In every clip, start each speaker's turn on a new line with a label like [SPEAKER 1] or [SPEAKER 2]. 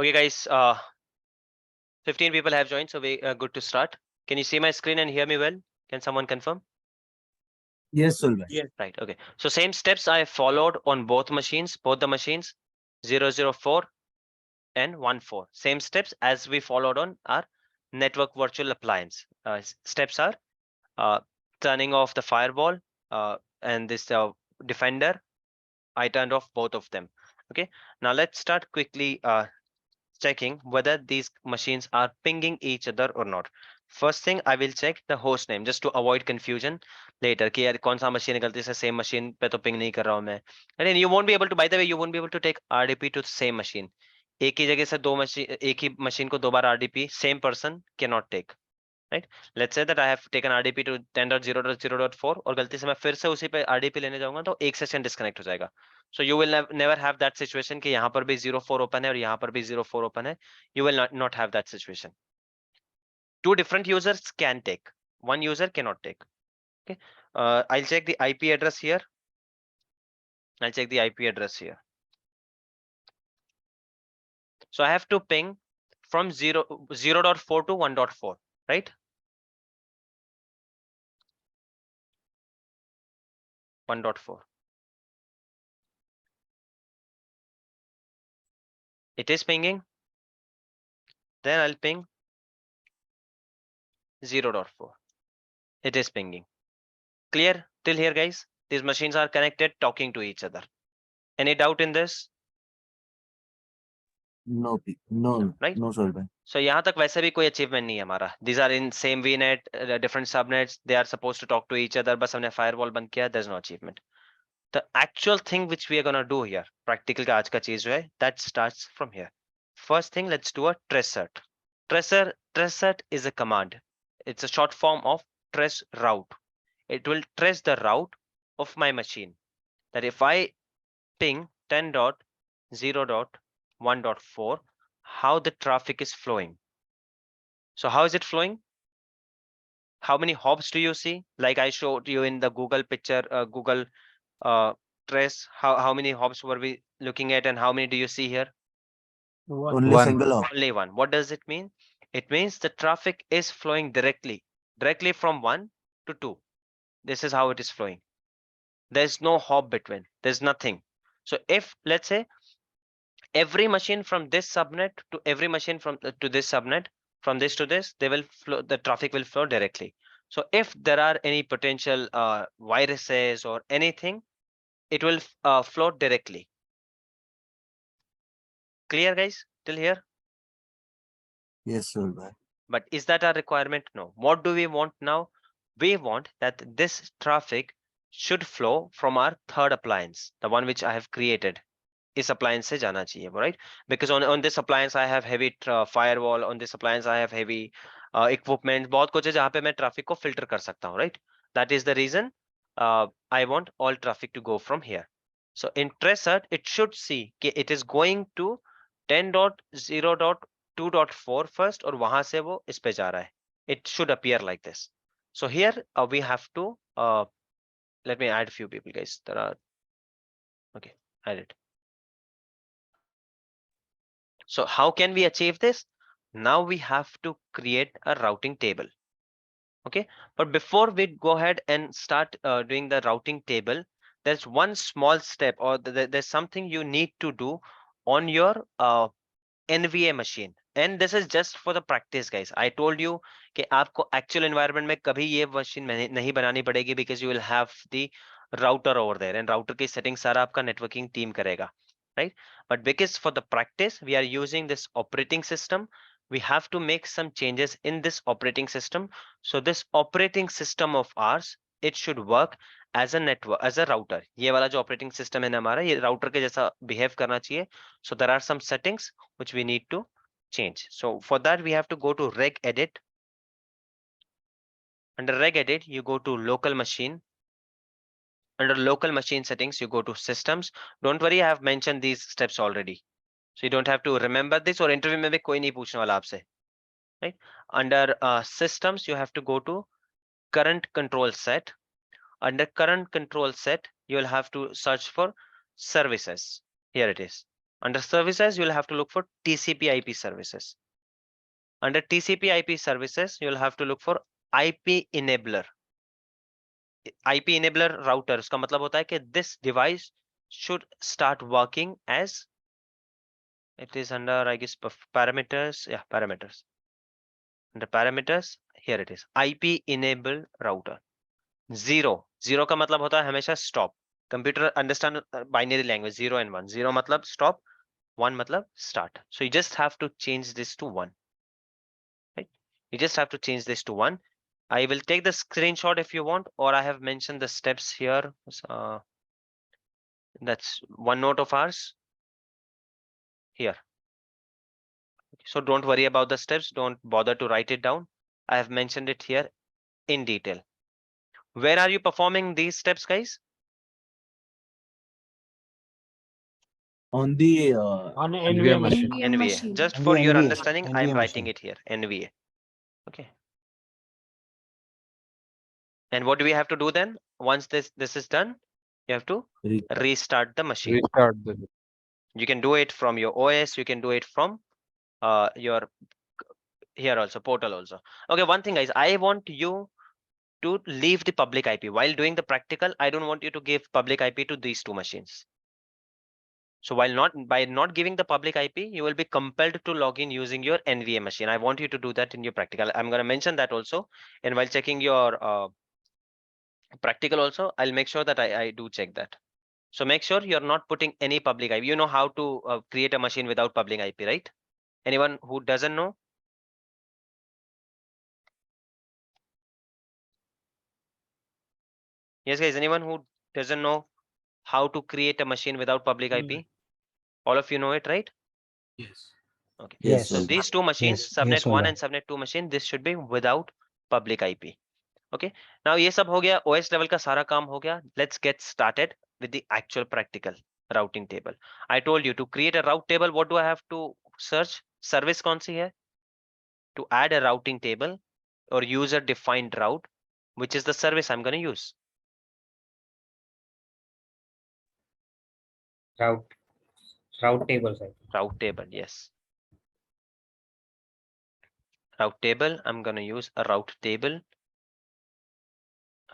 [SPEAKER 1] Okay, guys, 15 people have joined, so we are good to start. Can you see my screen and hear me well? Can someone confirm?
[SPEAKER 2] Yes, Sulbhai.
[SPEAKER 1] Yes. Right, okay. So same steps I followed on both the machines, 004 and 14. Same steps as we followed on our network virtual appliance. Steps are turning off the firewall and this defender. I turned off both of them. Okay, now let's start quickly checking whether these machines are pinging each other or not. First thing, I will check the host name just to avoid confusion later कि यार कौन सा machine गलती से same machine पे तो ping नहीं कर रहा हूँ मैं. And then you won't be able to, by the way, you won't be able to take RDP to the same machine. एक ही जगह से दो मशीन, एक ही मशीन को दो बार RDP same person cannot take. Right? Let's say that I have taken RDP to 10.0.0.4 और गलती से मैं फिर से उसी पे RDP लेने जाऊंगा तो एक सेशन डिस्कनेक्ट हो जाएगा. So you will never have that situation कि यहाँ पर भी 04 open है और यहाँ पर भी 04 open है. You will not have that situation. Two different users can take. One user cannot take. Okay. I'll check the IP address here. I'll check the IP address here. So I have to ping from 0.4 to 1.4, right? 1.4. It is pinging. Then I'll ping 0.4. It is pinging. Clear till here, guys? These machines are connected, talking to each other. Any doubt in this?
[SPEAKER 2] No,
[SPEAKER 1] Right?
[SPEAKER 2] no, Sulbhai.
[SPEAKER 1] So यहाँ तक वैसे भी कोई achievement नहीं है हमारा. These are in same VNet, different subnets. They are supposed to talk to each other. बस हमने firewall बंद किया. There's no achievement. The actual thing which we are gonna do here, practical का आज का चीज जो है, that starts from here. First thing, let's do a tracer. Tracer is a command. It's a short form of trace route. It will trace the route of my machine. That if I ping 10.0.1.4, how the traffic is flowing. So how is it flowing? How many hops do you see? Like I showed you in the Google picture, Google trace, how many hops were we looking at and how many do you see here?
[SPEAKER 2] Only
[SPEAKER 3] One.
[SPEAKER 2] single hop.
[SPEAKER 1] Only one. What does it mean? It means the traffic is flowing directly from 1 to 2. This is how it is flowing. There's no hop between. There's nothing. So if, let's say, every machine from this subnet to every machine from to this subnet, from this to this, they will flow, the traffic will flow directly. So if there are any potential viruses or anything, it will flow directly. Clear, guys, till here?
[SPEAKER 2] Yes, Sulbhai.
[SPEAKER 1] But is that our requirement? No. What do we want now? We want that this traffic should flow from our third appliance, the one which I have created. इस appliance से जाना चाहिए, right? Because on this appliance I have heavy firewall, on this appliance I have heavy equipment, बहुत कुछ है जहाँ पे मैं traffic को filter कर सकता हूँ, right? That is the reason I want all traffic to go from here. So in tracer, it should see कि it is going to 10.0.2.4 first और वहां से वो इस पे जा रहा है. It should appear like this. So here we have to let me add few people, guys. There are okay, add it. So how can we achieve this? Now we have to create a routing table. Okay, but before we go ahead and start doing the routing table, there's one small step or there's something you need to do on your NVA machine. And this is just for the practice, guys. I told you कि आपको actual environment में कभी ये machine नहीं बनानी पड़ेगी because you will have the router over there and router की setting सारा आपका networking team करेगा. Right? But because for the practice, we are using this operating system, we have to make some changes in this operating system. So this operating system of ours, it should work as a network, as a router. ये वाला जो operating system है ना हमारा, ये router के जैसा behave करना चाहिए. So there are some settings which we need to change. So for that, we have to go to regedit. Under regedit, you go to local machine. Under local machine settings, you go to systems. Don't worry, I have mentioned these steps already. So you don't have to remember this or interview में भी कोई नहीं पूछने वाला आपसे. Right? Under systems, you have to go to current control set. Under current control set, you will have to search for services. Here it is. Under services, you'll have to look for TCP IP services. Under TCP IP services, you'll have to look for IP enabler. IP enabler router, उसका मतलब होता है कि this device should start working as, it is under, I guess, parameters. Yeah, parameters. Under parameters, here it is, IP enable router. Zero का मतलब होता है हमेशा stop. Computer understand binary language 0 and 1. 0 मतलब stop, 1 matlab start. So you just have to change this to 1, right? You just have to change this to 1. I will take the screenshot if you want, or I have mentioned the steps here. That's OneNote of ours here. So don't worry about the steps. Don't bother to write it down. I have mentioned it here in detail. Where are you performing these steps, guys?
[SPEAKER 2] On the
[SPEAKER 3] On NVMe machine.
[SPEAKER 1] NVA. Just for your
[SPEAKER 4] NVA
[SPEAKER 1] understanding, I am writing
[SPEAKER 4] machine.
[SPEAKER 1] it here, NVA. Okay. And what do we have to do then? Once this is done, you have to restart the machine.
[SPEAKER 3] Restart the.
[SPEAKER 1] You can do it from your OS. You can do it from your here also, portal also. Okay, one thing, guys, I want you to leave the public IP while doing the practical. I don't want you to give public IP to these two machines. So by not giving the public IP, you will be compelled to log in using your NVA machine. I want you to do that in your practical. I'm going to mention that also. And while checking your practical also, I'll make sure that I do check that. So make sure you're not putting any public IP. You know how to create a machine without public IP, right? Anyone who doesn't know? Yes, guys, anyone who doesn't know how to create a machine without public IP? All of you know it, right?
[SPEAKER 3] Yes.
[SPEAKER 1] Okay.
[SPEAKER 4] Yes.
[SPEAKER 1] So these two machines,
[SPEAKER 4] Yes.
[SPEAKER 1] subnet
[SPEAKER 4] Yes,
[SPEAKER 1] 1
[SPEAKER 4] Ulva.
[SPEAKER 1] and subnet 2 machine, this should be without public IP. Okay. Now ये सब हो गया, OS level का सारा काम हो गया. Let's get started with the actual practical routing table. I told you to create a route table. What do I have to search? Service कौन सी है? To add a routing table or user defined route, which is the service I'm going to use.
[SPEAKER 5] Route table, sir.
[SPEAKER 1] Route table, yes. Route table, I'm going to use a route table.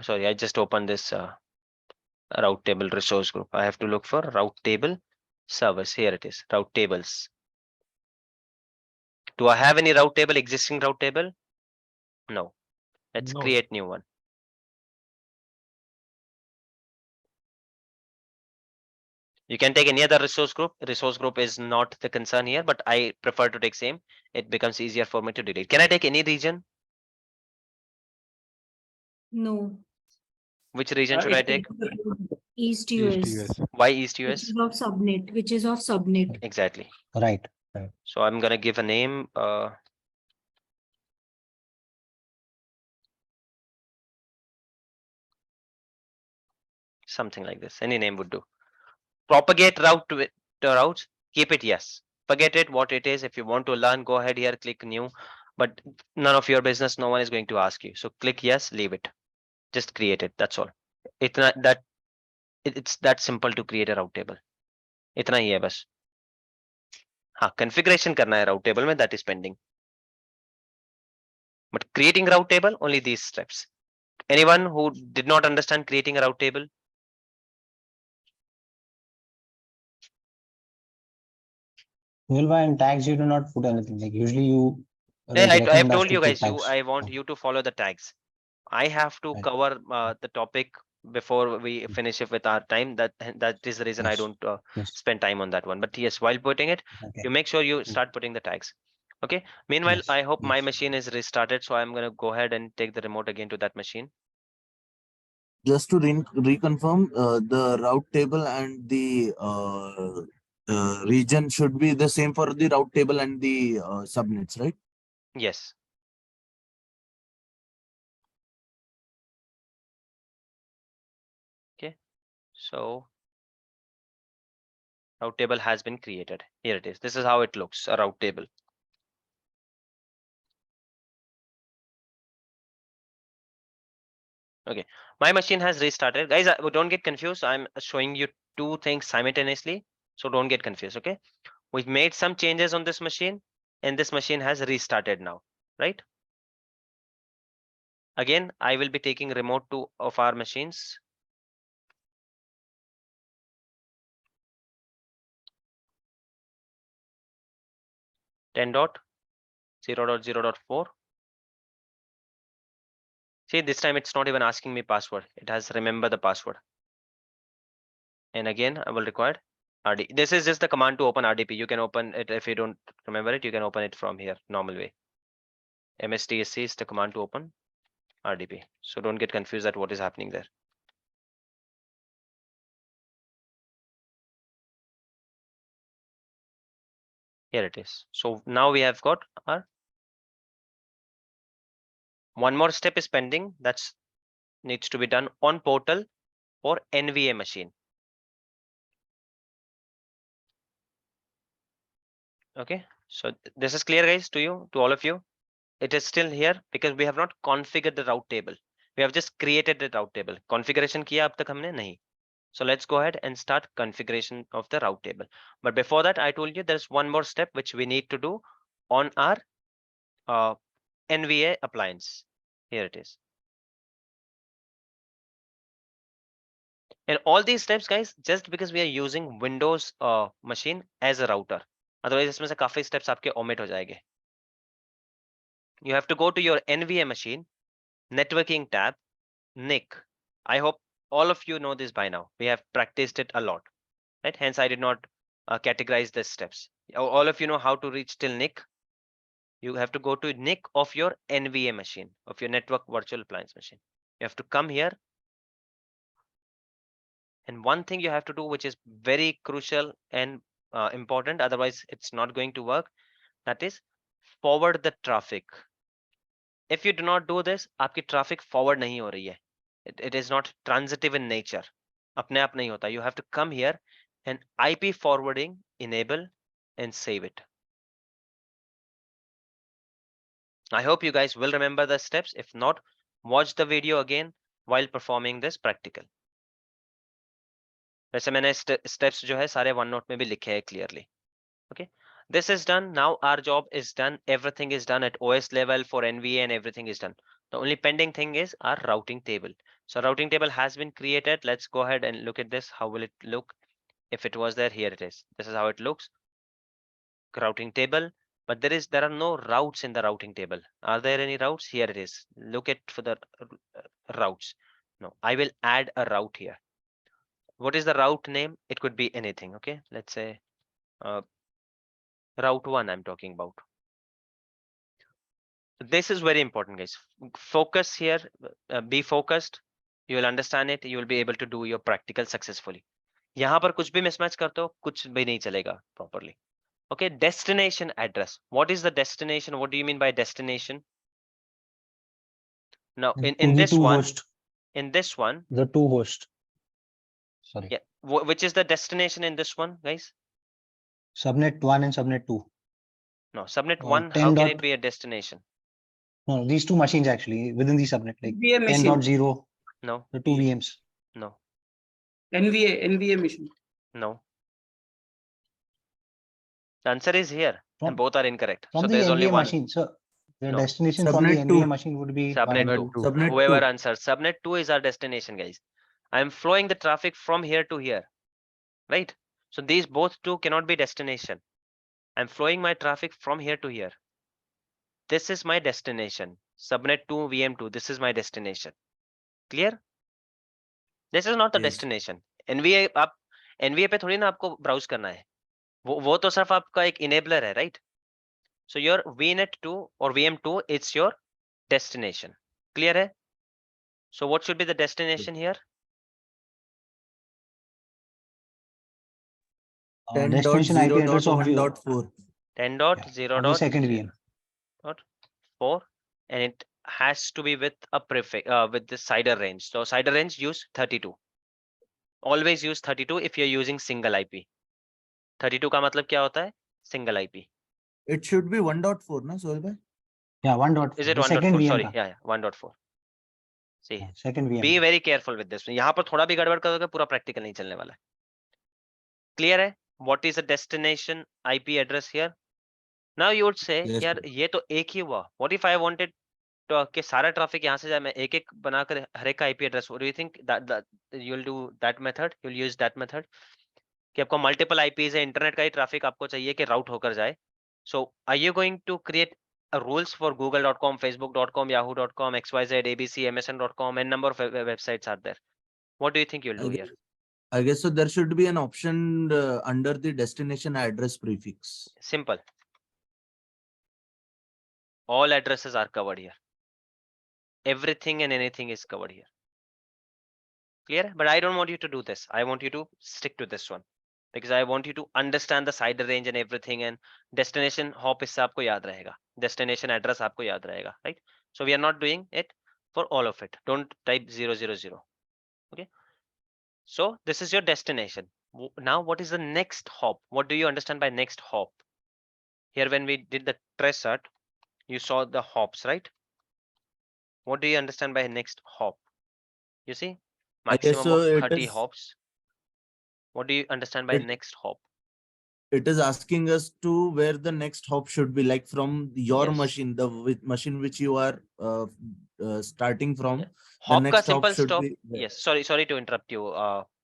[SPEAKER 1] Sorry, I just opened this route table resource group. I have to look for route table service. Here it is, route tables. Do I have any route table, existing route table? No. Let's
[SPEAKER 3] No.
[SPEAKER 1] create new one. You can take any other resource group. Resource group is not the concern here, but I prefer to take same. It becomes easier for me to delete. Can I take any region?
[SPEAKER 6] No.
[SPEAKER 1] Which region should I take?
[SPEAKER 6] East
[SPEAKER 3] East
[SPEAKER 6] US.
[SPEAKER 3] US.
[SPEAKER 1] Why East
[SPEAKER 6] Which
[SPEAKER 1] US?
[SPEAKER 6] is of subnet. Which is of subnet.
[SPEAKER 1] Exactly.
[SPEAKER 4] Right.
[SPEAKER 1] So I'm gonna give a name. Something like this. Any name would do. Propagate route to routes. Keep it yes. Forget it what it is. If you want to learn, go ahead here, click new. But none of your business. No one is going to ask you. So click yes, leave it. Just create it. That's all. It's not that. It's that simple to create a route table. इतना ही है बस. हाँ, configuration करना है route table में, that is pending. But creating route table, only these steps. Anyone who did not understand creating a route table?
[SPEAKER 4] Ulva, in tags, you do not put anything. Like usually you.
[SPEAKER 1] Yeah,
[SPEAKER 4] like,
[SPEAKER 1] I have
[SPEAKER 4] recommend us
[SPEAKER 1] told
[SPEAKER 4] to
[SPEAKER 1] you
[SPEAKER 4] put
[SPEAKER 1] guys,
[SPEAKER 4] tags.
[SPEAKER 1] I want you to follow the tags. I have to
[SPEAKER 4] Right.
[SPEAKER 1] cover the topic before we finish it with our time. That is the reason I
[SPEAKER 4] Yes.
[SPEAKER 1] don't
[SPEAKER 4] Yes.
[SPEAKER 1] spend time on that one. But yes, while putting it,
[SPEAKER 4] Okay.
[SPEAKER 1] you make sure you start putting the tags. Okay. Meanwhile,
[SPEAKER 4] Yes,
[SPEAKER 1] I hope my
[SPEAKER 4] yes.
[SPEAKER 1] machine is restarted. So I'm going to go ahead and take the remote again to that machine.
[SPEAKER 2] just to reconfirm, the route table and the region should be the same for the route table and the subnets, right?
[SPEAKER 1] Yes. Okay. So route table has been created. Here it is. This is how it looks, a route table. Okay, my machine has restarted. Guys, don't get confused. I'm showing you two things simultaneously. So don't get confused. Okay, we've made some changes on this machine and this machine has restarted now, right? Again, I will be taking remote 2 of our machines. Ten dot 0.0.4. See, this time it's not even asking me password. It has remember the password. And again, I will require RD. This is just the command to open RDP. You can open it if you don't remember it. You can open it from here, normal way. MSTSC is the command to open RDP. So don't get confused at what is happening there. Here it is. So now we have got our one more step is pending. That's needs to be done on portal for NVA machine. Okay, so this is clear, guys, to you, to all of you. It is still here because we have not configured the route table. We have just created the route table. Configuration किया अब तक हमने नहीं. So let's go ahead and start configuration of the route table. But before that, I told you there's one more step which we need to do on our NVA appliance. Here it is. And all these steps, guys, just because we are using Windows machine as a router. Otherwise, इसमें से काफी steps आपके omit हो जाएंगे. You have to go to your NVA machine, networking tab, NIC. I hope all of you know this by now. We have practiced it a lot, right? Hence, I did not categorize the steps. All of you know how to reach till NIC. You have to go to NIC of your NVA machine, of your network virtual appliance machine. You have to come here. And one thing you have to do, which is very crucial and important, otherwise it's not going to work, that is forward the traffic. If you do not do this, आपकी traffic forward नहीं हो रही है. It is not transitive in nature. अपने आप नहीं होता. You have to come here and IP forwarding enable and save it. I hope you guys will remember the steps. If not, watch the video again while performing this practical. वैसे मैंने steps जो है सारे OneNote में भी लिखे हैं clearly. Okay, this is done. Now our job is done. Everything is done at OS level for NVA and everything is done. The only pending thing is our routing table. So routing table has been created. Let's go ahead and look at this. How will it look? If it was there, here it is. This is how it looks. Routing table, but there are no routes in the routing table. Are there any routes? Here it is. Look at for the routes. No, I will add a route here. What is the route name? It could be anything. Okay, let's say route 1 I'm talking about. This is very important, guys. Focus here, be focused. You will understand it. You will be able to do your practical successfully. यहाँ पर कुछ भी mismatch करते हो, कुछ भी नहीं चलेगा properly. Okay, destination address. What is the destination? What do you mean by destination? Now, in this one, in this one,
[SPEAKER 4] the two host. Sorry.
[SPEAKER 1] yeah, which is the destination in this one, guys?
[SPEAKER 4] Subnet 1 and subnet 2.
[SPEAKER 1] No, subnet
[SPEAKER 4] 10
[SPEAKER 1] 1. How can
[SPEAKER 4] dot-
[SPEAKER 1] it be a destination?
[SPEAKER 4] No, these two machines actually within the subnet, like
[SPEAKER 7] NVA machine.
[SPEAKER 4] 10.0,
[SPEAKER 1] No,
[SPEAKER 4] the two VMs.
[SPEAKER 1] no,
[SPEAKER 7] NVA machine.
[SPEAKER 1] no. The answer is here, and
[SPEAKER 4] From-
[SPEAKER 1] both are incorrect.
[SPEAKER 4] From
[SPEAKER 1] So
[SPEAKER 4] the
[SPEAKER 1] there's only
[SPEAKER 4] NVA
[SPEAKER 1] one.
[SPEAKER 4] machine. So the
[SPEAKER 1] No.
[SPEAKER 4] destination from the
[SPEAKER 2] Subnet
[SPEAKER 4] NVA
[SPEAKER 2] 2.
[SPEAKER 4] machine would be
[SPEAKER 1] Subnet 2.
[SPEAKER 3] 2.
[SPEAKER 2] Subnet
[SPEAKER 1] Whoever
[SPEAKER 2] 2.
[SPEAKER 1] answers, subnet 2 is our destination, guys. I am flowing the traffic from here to here, right? So these both two cannot be destination. I'm flowing my traffic from here to here. This is my destination. Subnet 2 VM2. This is my destination. Clear? This is not the
[SPEAKER 2] Yes.
[SPEAKER 1] destination. NVA आप NVA पे थोड़ी ना आपको browse करना है. वो तो सिर्फ आपका एक enabler है, right? So your VNet2 or VM2, it's your destination. Clear है? So what should be the destination here?
[SPEAKER 4] destination IP address of
[SPEAKER 2] 10.0.1.4.
[SPEAKER 1] 10.0.
[SPEAKER 4] of the second VM.
[SPEAKER 1] 4, and it has to be with a prefix with the CIDR range. So CIDR range use 32. Always use 32 if you're using single IP. 32 का मतलब क्या होता है? Single IP.
[SPEAKER 2] It should be 1.4, na, Sohail bhai?
[SPEAKER 4] Yeah, 1.4.
[SPEAKER 1] Is it
[SPEAKER 4] the second
[SPEAKER 1] 1.4?
[SPEAKER 4] VM
[SPEAKER 1] Sorry,
[SPEAKER 4] का.
[SPEAKER 1] yeah, 1.4. See,
[SPEAKER 4] Yeah, second VM.
[SPEAKER 1] be very careful with this. यहाँ पर थोड़ा भी गड़बड़ करोगे पूरा practical नहीं चलने वाला है. Clear है? what is the destination IP address here? Now you would say
[SPEAKER 2] Yes,
[SPEAKER 1] यार ये तो एक ही हुआ. What if I wanted to कि सारा ट्रैफिक यहाँ से जाए, मैं एक एक बनाकर हर एक का IP address. What do you think that you'll do that method? You'll use that method कि आपको मल्टीपल IPs है, इंटरनेट का ही ट्रैफिक आपको चाहिए कि राउट होकर जाए. So are you going to create rules for google.com, facebook.com, yahoo.com, xyz, abc, msn.com, and number of websites are there? What do you think you'll do here?
[SPEAKER 2] I guess so. There should be an option under the destination address prefix.
[SPEAKER 1] Simple. All addresses are covered here. Everything and anything is covered here. Clear? But I don't want you to do this. I want you to stick to this one because I want you to understand the side range and everything, and destination hop इससे आपको याद रहेगा. Destination address आपको याद रहेगा, right? So we are not doing it for all of it. Don't type 000. Okay. So this is your destination. Now what is the next hop? What do you understand by next hop? Here when we did the trace set, you saw the hops, right? What do you understand by next hop? You see,
[SPEAKER 2] I guess
[SPEAKER 1] maximum
[SPEAKER 2] so.
[SPEAKER 1] of
[SPEAKER 2] It
[SPEAKER 1] 30
[SPEAKER 2] is.
[SPEAKER 1] hops. What do you understand by
[SPEAKER 2] It-
[SPEAKER 1] next hop?
[SPEAKER 2] It is asking us to where the next hop should be, like from your
[SPEAKER 1] Yes.
[SPEAKER 2] machine, the machine which you are starting from.
[SPEAKER 1] Yeah.
[SPEAKER 2] The
[SPEAKER 1] Hop ka
[SPEAKER 2] next hop
[SPEAKER 1] simple
[SPEAKER 2] should
[SPEAKER 1] stop.
[SPEAKER 2] be there.
[SPEAKER 1] Yes, sorry to interrupt you,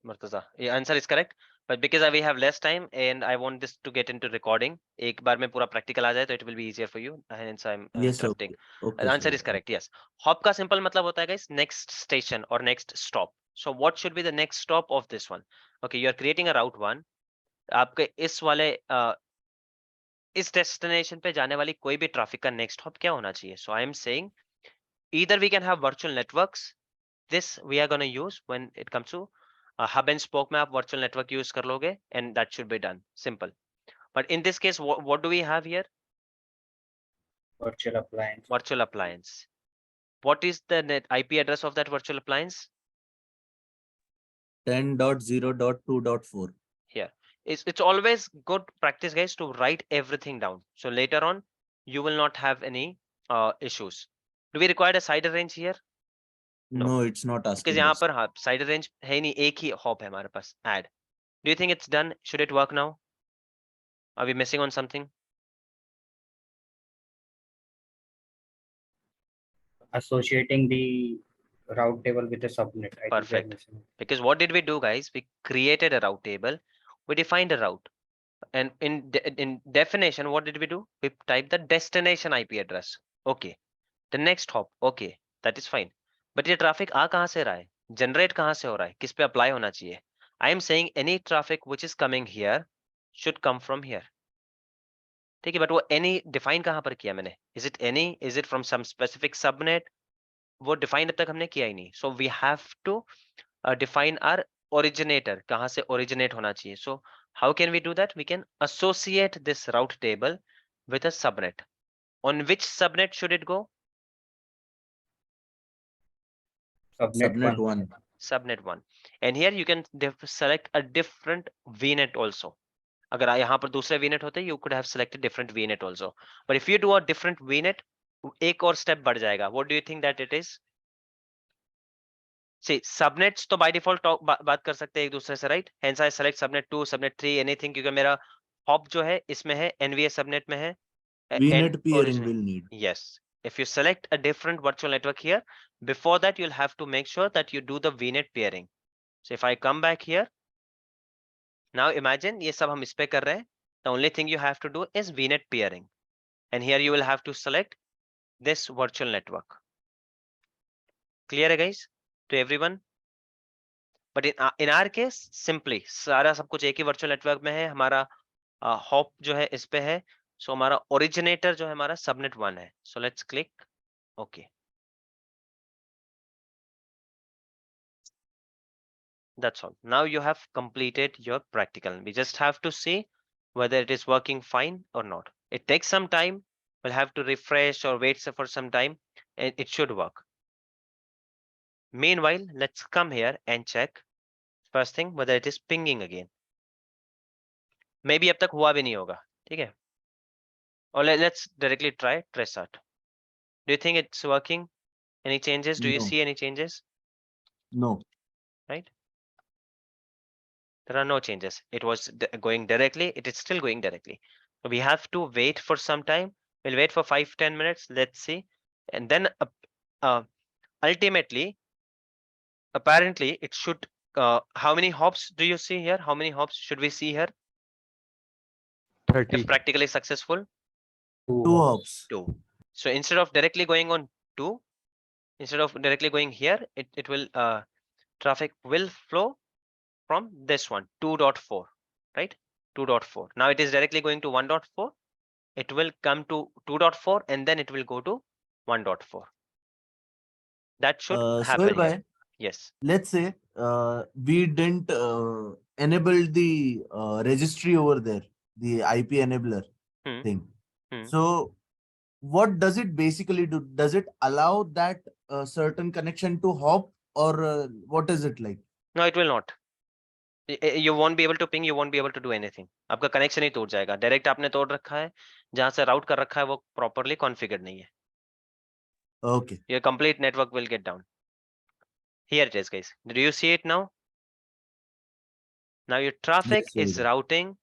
[SPEAKER 1] Murtaza. Your answer is correct, but because we have less time and I want this to get into recording, एक बार में पूरा practical आ जाए तो it will be easier for you. Hence I'm
[SPEAKER 2] Yes,
[SPEAKER 1] interrupting.
[SPEAKER 2] okay,
[SPEAKER 1] Answer
[SPEAKER 2] sir.
[SPEAKER 1] is correct. Yes. Hop का simple मतलब होता है guys next station or next stop. So what should be the next stop of this one? Okay, you are creating a route 1. आपके इस वाले इस destination पे जाने वाली कोई भी traffic का next hop क्या होना चाहिए? So I am saying either we can have virtual networks. This we are going to use when it comes to hub and spoke में आप virtual network use कर लोगे and that should be done. Simple. But in this case, what do we have here?
[SPEAKER 5] Virtual appliance.
[SPEAKER 1] Virtual appliance. What is the net IP address of that virtual appliance?
[SPEAKER 2] 10.0.2.4.
[SPEAKER 1] Here. It's always good practice, guys, to write everything down. So later on, you will not have any issues. Do we require a side range here? No.
[SPEAKER 2] No, it's not
[SPEAKER 1] Because
[SPEAKER 2] asking
[SPEAKER 1] यहाँ
[SPEAKER 2] us.
[SPEAKER 1] पर हाँ side range है नहीं, एक ही hop है हमारे पास. Add. Do you think it's done? Should it work now? Are we missing on something?
[SPEAKER 5] Associating the route table with the subnet. I think we are
[SPEAKER 1] Perfect.
[SPEAKER 5] missing it.
[SPEAKER 1] Because what did we do, guys? We created a route table. We defined a route. And in definition, what did we do? We typed the destination IP address. Okay. The next hop. Okay. That is fine. But ये traffic आ कहाँ से रहा है? Generate कहाँ से हो रहा है? किस पे apply होना चाहिए? I am saying any traffic which is coming here should come from here. ठीक है, but वो any define कहाँ पर किया मैंने? Is it any? Is it from some specific subnet? वो define अब तक हमने किया ही नहीं. So we have to define our originator. कहाँ से originate होना चाहिए? So how can we do that? We can associate this route table with a subnet. On which subnet should it go?
[SPEAKER 5] Subnet 1.
[SPEAKER 1] Subnet 1. And here you can select a different VNet also. अगर यहाँ पर दूसरे VNet होते, you could have selected different VNet also. But if you do a different VNet, एक और step बढ़ जाएगा. What do you think that it is? See, subnets तो by default बात कर सकते हैं एक दूसरे से, right? Hence I select subnet 2, subnet 3, anything, क्योंकि मेरा hop जो है इसमें है NVA subnet में है.
[SPEAKER 2] VNet peering will need.
[SPEAKER 1] Yes. If you select a different virtual network here, before that you'll have to make sure that you do the VNet peering. So if I come back here, now imagine ये सब हम इस पे कर रहे हैं. The only thing you have to do is VNet peering. And here you will have to select this virtual network. Clear, guys? To everyone? But in our case, simply सारा सब कुछ एक ही virtual network में है. हमारा hop जो है इस पे है. So हमारा originator जो है हमारा subnet 1 है. So let's click OK. That's all. Now you have completed your practical. We just have to see whether it is working fine or not. It takes some time. We'll have to refresh or wait for some time, and it should work. Meanwhile, let's come here and check first thing whether it is pinging again. Maybe अब तक हुआ भी नहीं होगा, ठीक है? Or let's directly try trace out. Do you think it's working? Any changes? Do you
[SPEAKER 2] No.
[SPEAKER 1] see any changes?
[SPEAKER 2] No.
[SPEAKER 1] Right? There are no changes. It was going directly. It is still going directly. We have to wait for some time. We'll wait for 5-10 minutes. Let's see. And then ultimately, apparently it should, how many hops do you see here? How many hops should we see here?
[SPEAKER 3] 30.
[SPEAKER 1] If practically successful?
[SPEAKER 2] 2 hops.
[SPEAKER 1] 2. So instead of directly going on 2, instead of directly going here, it will, traffic will flow from this one, 2.4, right? 2.4. Now it is directly going to 1.4. It will come to 2.4 and then it will go to 1.4. That should happen
[SPEAKER 2] Sohail
[SPEAKER 1] here.
[SPEAKER 2] bhai,
[SPEAKER 1] Yes.
[SPEAKER 2] let's say we didn't enable the registry over there, the IP enabler
[SPEAKER 1] Hmm.
[SPEAKER 2] thing.
[SPEAKER 1] Hmm.
[SPEAKER 2] So what does it basically do? Does it allow that certain connection to hop, or what is it like?
[SPEAKER 1] No, it will not. You won't be able to ping, you won't be able to do anything. आपका connection ही टूट जाएगा. Direct आपने तोड़ रखा है, जहां से route कर रखा है वो properly configured नहीं है.
[SPEAKER 2] Okay.
[SPEAKER 1] Your complete network will get down. Here it is, guys. Do you see it now? Now your traffic
[SPEAKER 2] Yes,
[SPEAKER 1] is
[SPEAKER 2] Sohail bhai.
[SPEAKER 1] routing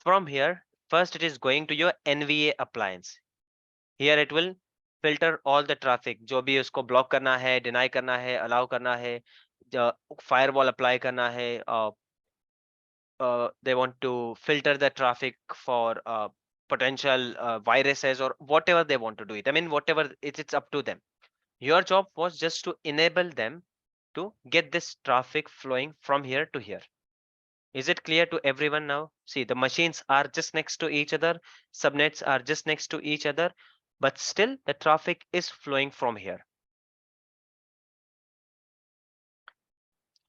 [SPEAKER 1] from here. First, it is going to your NVA appliance. Here it will filter all the traffic. जो भी उसको block करना है, deny करना है, allow करना है, firewall apply करना है. They want to filter the traffic for potential viruses or whatever they want to do it. I mean, whatever it's up to them. Your job was just to enable them to get this traffic flowing from here to here. Is it clear to everyone now? See, the machines are just next to each other. Subnets are just next to each other, but still the traffic is flowing from here.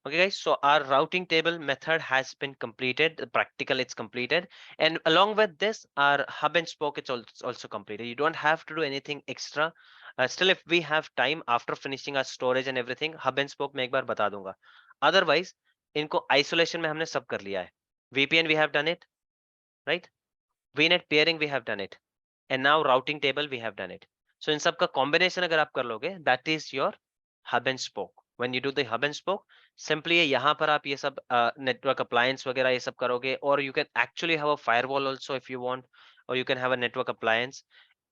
[SPEAKER 1] Okay, guys, so our routing table method has been completed. The practical it's completed. And along with this, our hub and spoke it's also completed. You don't have to do anything extra. Still, if we have time after finishing our storage and everything, hub and spoke मैं एक बार बता दूंगा. Otherwise, इनको isolation में हमने सब कर लिया है. VPN we have done it, right? VNet peering we have done it. And now routing table we have done it. So इन सब का combination अगर आप कर लोगे, that is your hub and spoke. When you do the hub and spoke, simply यहाँ पर आप ये सब network appliance वगैरह ये सब करोगे, or you can actually have a firewall also if you want, or you can have a network appliance.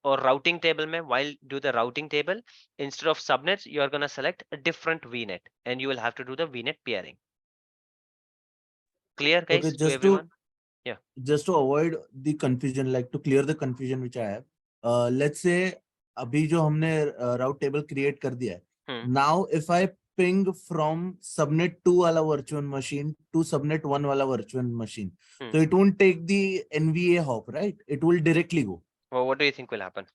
[SPEAKER 1] Or routing table में, while do the routing table, instead of subnets, you are gonna select a different VNet, and you will have to do the VNet peering. Clear, guys,
[SPEAKER 2] Okay,
[SPEAKER 1] to
[SPEAKER 2] just
[SPEAKER 1] everyone?
[SPEAKER 2] just to avoid the confusion, like to clear the confusion which I have. Let's say अभी जो हमने route table create कर दिया है. Now if I ping from subnet 2 वाला virtual machine to subnet 1 वाला virtual machine, so it won't take the NVA hop, right? It will directly go.
[SPEAKER 1] Well, what do you think will happen?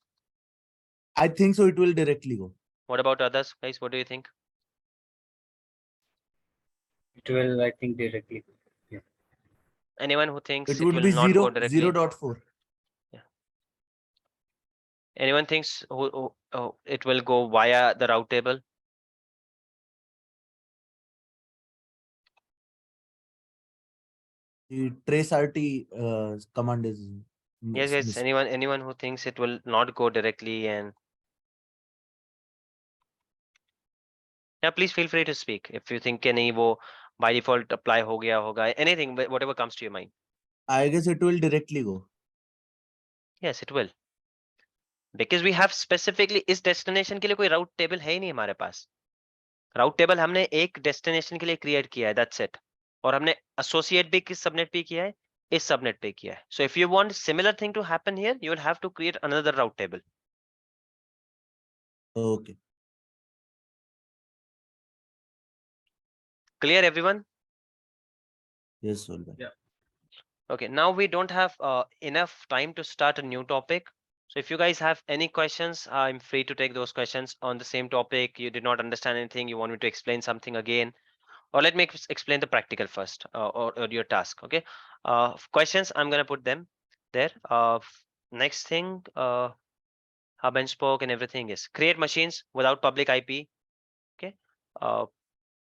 [SPEAKER 2] I think so. It will directly go.
[SPEAKER 1] What about others, guys? What do you think?
[SPEAKER 5] It will, I think, directly.
[SPEAKER 1] Anyone who thinks
[SPEAKER 2] It
[SPEAKER 1] it
[SPEAKER 2] would
[SPEAKER 1] will
[SPEAKER 2] be
[SPEAKER 1] not go
[SPEAKER 2] 0,
[SPEAKER 1] directly?
[SPEAKER 2] 0.4.
[SPEAKER 1] Anyone thinks it will go via the route table?
[SPEAKER 2] The trace RT command is
[SPEAKER 1] Yes, guys.
[SPEAKER 2] missing.
[SPEAKER 1] Anyone who thinks it will not go directly, and yeah, please feel free to speak if you think any वो by default apply हो गया होगा, anything, whatever comes to your mind.
[SPEAKER 2] I guess it will directly go.
[SPEAKER 1] Yes, it will. Because we have specifically इस destination के लिए कोई route table है ही नहीं हमारे पास. Route table हमने एक destination के लिए create किया है, that's it. और हमने associate भी किस subnet पे किया है, इस subnet पे किया है. So if you want similar thing to happen here, you will have to create another route table.
[SPEAKER 2] Okay.
[SPEAKER 1] Clear, everyone?
[SPEAKER 2] Yes, Solveig.
[SPEAKER 3] Yeah.
[SPEAKER 1] Okay, now we don't have enough time to start a new topic. So if you guys have any questions, I'm free to take those questions on the same topic. You did not understand anything, you want me to explain something again, or let me explain the practical first, or your task. Okay, questions, I'm gonna put them there. Next thing, hub and spoke and everything is create machines without public IP. Okay,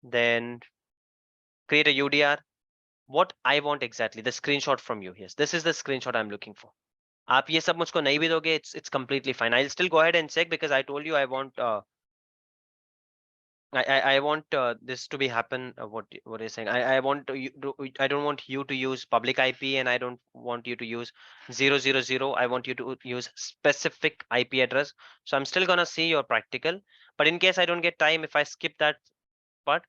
[SPEAKER 1] then create a UDR. What I want exactly, the screenshot from you. Yes, this is the screenshot I'm looking for. आप ये सब मुझको नहीं भी दोगे, it's completely fine. I'll still go ahead and check because I told you I want I want this to be happen. What are you saying? I want to I don't want you to use public IP, and I don't want you to use 000. I want you to use specific IP address. So I'm still gonna see your practical, but in case I don't get time, if I skip that part,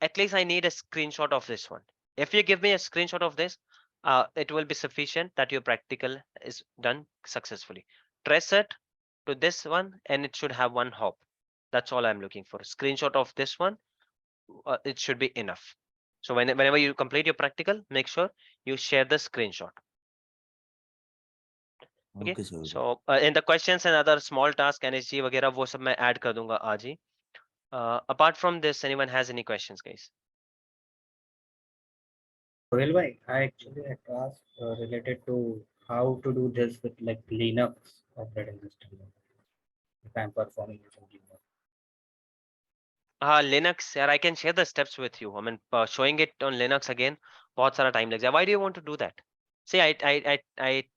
[SPEAKER 1] at least I need a screenshot of this one. If you give me a screenshot of this, it will be sufficient that your practical is done successfully. Trace it to this one, and it should have one hop. That's all I'm looking for. Screenshot of this one, it should be enough. So whenever you complete your practical, make sure you share the screenshot. Okay,
[SPEAKER 2] Okay, sir.
[SPEAKER 1] so in the questions and other small task, NSG वगैरह वो सब मैं add कर दूंगा आज ही. Apart from this, anyone has any questions, guys?
[SPEAKER 5] Well, bhai, I actually had to ask related to how to do this with like Linux operating system. If I'm performing using Linux.
[SPEAKER 1] Linux, yeah, I can share the steps with you. I mean, showing it on Linux again, बहुत सारा time लगेगा. Why do you want to do that? See, I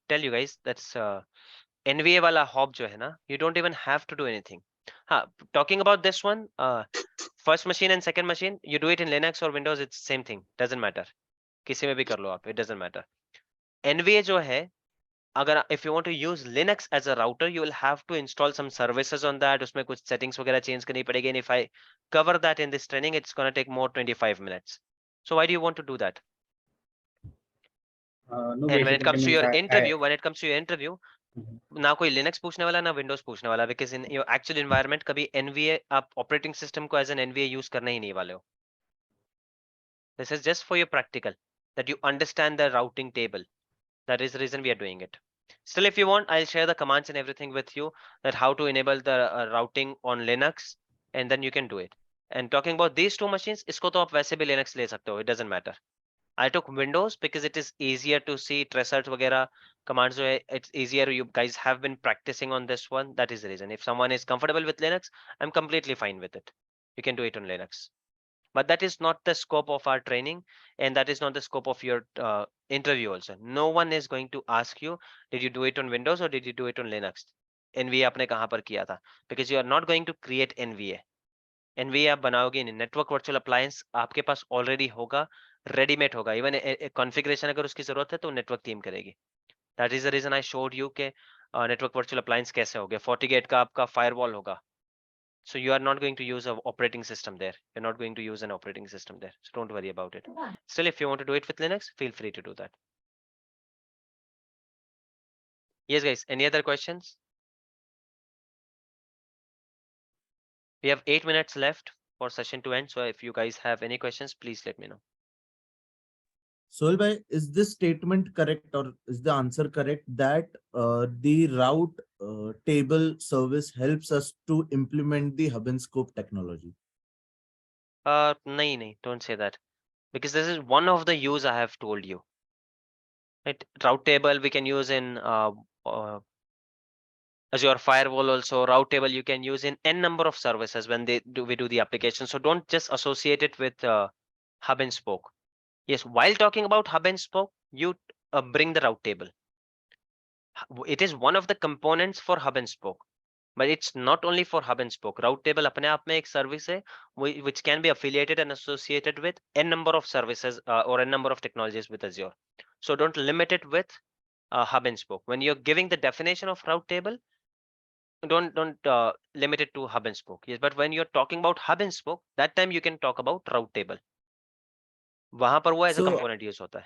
[SPEAKER 1] tell you guys, that's NVA वाला hop जो है ना, you don't even have to do anything. Talking about this one, first machine and second machine, you do it in Linux or Windows, it's same thing. Doesn't matter. किसी में भी कर लो आप, it doesn't matter. NVA जो है, अगर if you want to use Linux as a router, you will have to install some services on that. उसमें कुछ settings वगैरह change करनी पड़ेगी. And if I cover that in this training, it's gonna take more 25 minutes. So why do you want to do that?
[SPEAKER 5] No,
[SPEAKER 1] And when it
[SPEAKER 5] basically
[SPEAKER 1] comes to
[SPEAKER 5] means
[SPEAKER 1] your
[SPEAKER 5] I-
[SPEAKER 1] interview, when it comes to your interview,
[SPEAKER 5] Mhm.
[SPEAKER 1] ना कोई Linux पूछने वाला ना Windows पूछने वाला, because in your actual environment कभी NVA आप operating system को as an NVA use करने ही नहीं वाले हो. This is just for your practical, that you understand the routing table. That is the reason we are doing it. Still, if you want, I'll share the commands and everything with you, that how to enable the routing on Linux, and then you can do it. And talking about these two machines, इसको तो आप वैसे भी Linux ले सकते हो, it doesn't matter. I took Windows because it is easier to see research वगैरह commands जो है, it's easier. You guys have been practicing on this one. That is the reason. If someone is comfortable with Linux, I'm completely fine with it. You can do it on Linux. But that is not the scope of our training, and that is not the scope of your interview also. No one is going to ask you, did you do it on Windows or did you do it on Linux? NVA आपने कहाँ पर किया था? Because you are not going to create NVA. NVA आप बनाओगे in network virtual appliance, आपके पास already होगा, ready-made होगा. Even configuration अगर उसकी जरूरत है तो network team करेगी. That is the reason I showed you के network virtual appliance कैसे होगे. FortiGate का आपका firewall होगा. So you are not going to use an operating system there. You're not going to use an operating system there. So don't worry about it. Still, if you want to do it with Linux, feel free to do that. Yes, guys, any other questions? We have 8 minutes left for session to end. So if you guys have any questions, please let me know.
[SPEAKER 2] Sohail bhai, is this statement correct, or is the answer correct that the route table service helps us to implement the hub and scope technology?
[SPEAKER 1] No, don't say that, because this is one of the use I have told you. Right? Route table we can use in Azure firewall also. Route table you can use in n number of services when we do the application. So don't just associate it with hub and spoke. Yes, while talking about hub and spoke, you bring the route table. It is one of the components for hub and spoke, but it's not only for hub and spoke. Route table अपने आप में एक service है, which can be affiliated and associated with n number of services or n number of technologies with Azure. So don't limit it with hub and spoke. When you're giving the definition of route table, don't limit it to hub and spoke. Yes, but when you're talking about hub and spoke, that time you can talk about route table. वहां पर वो as a component use होता है.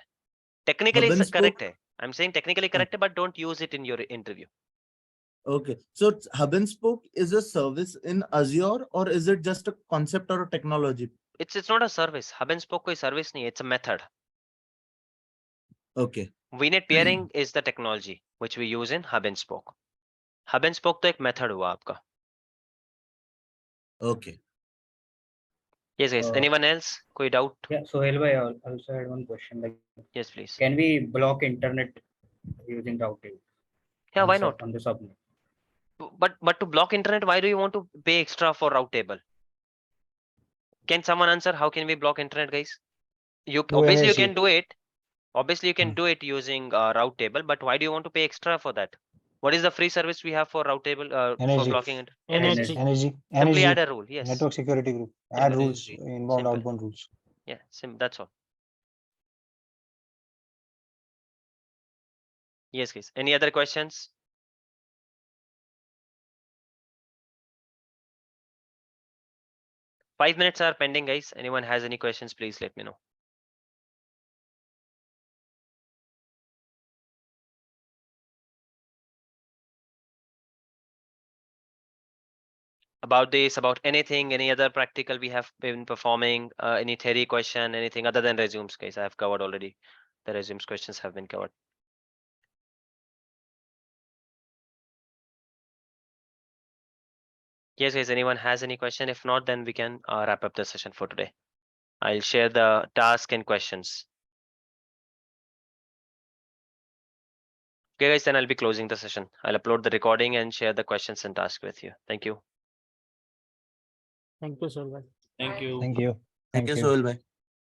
[SPEAKER 1] Technically it's correct hai. I'm saying technically correct, but don't use it in your interview.
[SPEAKER 2] Okay, so hub and spoke is a service in Azure, or is it just a concept or a technology?
[SPEAKER 1] It's not a service. Hub and spoke कोई service नहीं है. It's a method.
[SPEAKER 2] Okay.
[SPEAKER 1] VNet peering is the technology which we use in hub and spoke. Hub and spoke तो एक method हुआ आपका.
[SPEAKER 2] Okay.
[SPEAKER 1] Yes, guys. Anyone else? कोई doubt?
[SPEAKER 5] Yeah, so Helbhai, I also had one question. Like,
[SPEAKER 1] Yes, please.
[SPEAKER 5] can we block internet using routing?
[SPEAKER 1] Yeah, why not?
[SPEAKER 5] On the subnet.
[SPEAKER 1] But to block internet, why do you want to pay extra for route table? Can someone answer how can we block internet, guys? You obviously you can do it. Obviously you can do it using route table, but why do you want to pay extra for that? What is the free service we have for route table for
[SPEAKER 4] Energy.
[SPEAKER 1] blocking it?
[SPEAKER 6] Energy.
[SPEAKER 4] Energy.
[SPEAKER 1] Simply add
[SPEAKER 4] Energy.
[SPEAKER 1] a rule. Yes.
[SPEAKER 4] Network security group. Add rules.
[SPEAKER 5] Energy.
[SPEAKER 4] Inbound,
[SPEAKER 1] Simple.
[SPEAKER 4] outbound rules.
[SPEAKER 1] Yeah. That's all. Yes, guys. Any other questions? Five minutes are pending, guys. Anyone has any questions, please let me know. About this, about anything, any other practical we have been performing, any theory question, anything other than resumes, guys. I have covered already. The resumes questions have been covered. Yes, guys, anyone has any question? If not, then we can wrap up the session for today. I'll share the task and questions. Okay, guys, then I'll be closing the session. I'll upload the recording and share the questions and task with you. Thank you.
[SPEAKER 6] Thank you, sir.
[SPEAKER 5] Thank you.
[SPEAKER 4] Thank you.
[SPEAKER 2] Thank you, Sohail bhai.